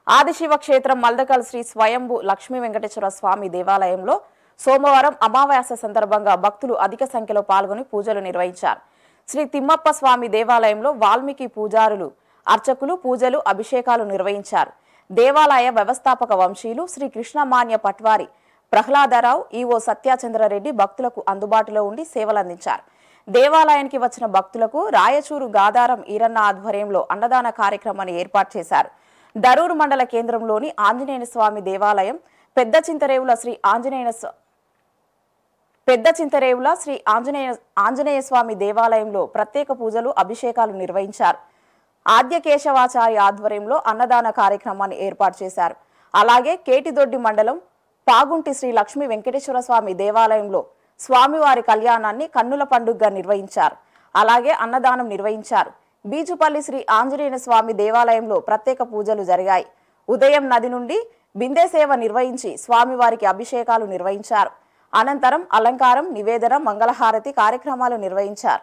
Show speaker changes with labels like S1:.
S1: ఆదిశివ క్షేత్రం మల్దకల్ శ్రీ స్వయంభు లక్ష్మీ వెంకటేశ్వర స్వామి దేవాలయంలో సోమవారం అమావాస్య సందర్భంగా భక్తులు అధిక సంఖ్యలో పాల్గొని పూజలు నిర్వహించారు. శ్రీ తిమ్మప్ప స్వామి దేవాలయంలో వాల్మీకి పూజారులు, అర్చకులు పూజలు, అభిషేకాలు నిర్వహించారు. దేవాలయ వ్యవస్థాపక వంశీయులు శ్రీ కృష్ణమాన్య పట్వారి ప్రహ్లాదరావు, ఈవో సత్యచంద్రారెడ్డి భక్తులకు అందుబాటులో ఉండి సేవలందించారు. దేవాలయానికి వచ్చిన భక్తులకు రాయచూరు గాదారం ఈరన్న ఆధ్వర్యంలో అన్నదాన కార్యక్రమాన్ని ఏర్పాటు చేశారు. దరూరు మండల కేంద్రంలోని ఆంజనేయ స్వామి దేవాలయం, పెద్ద చింతరేవుల శ్రీ ఆంజనేయ స్వామి దేవాలయంలో ప్రత్యేక పూజలు, అభిషేకాలు నిర్వహించారు. ఆద్యకేశవాచారి ఆధ్వర్యంలో అన్నదాన కార్యక్రమాన్ని ఏర్పాటు చేశారు. అలాగే కేటిదొడ్డి మండలం పాగుంటి శ్రీ లక్ష్మీ వెంకటేశ్వర స్వామి దేవాలయంలో స్వామివారి కళ్యాణాన్ని కన్నుల పండుగగా నిర్వహించారు. అలాగే అన్నదానం నిర్వహించారు. బీజుపల్లి శ్రీ ఆంజనేయ స్వామి దేవాలయంలో ప్రత్యేక పూజలు జరిగాయి. ఉదయం నది నుండి బిందె సేవ నిర్వహించి స్వామివారికి అభిషేకాలు నిర్వహించారు. అనంతరం అలంకారం, నివేదన, మంగళహారతి కార్యక్రమాలు నిర్వహించారు.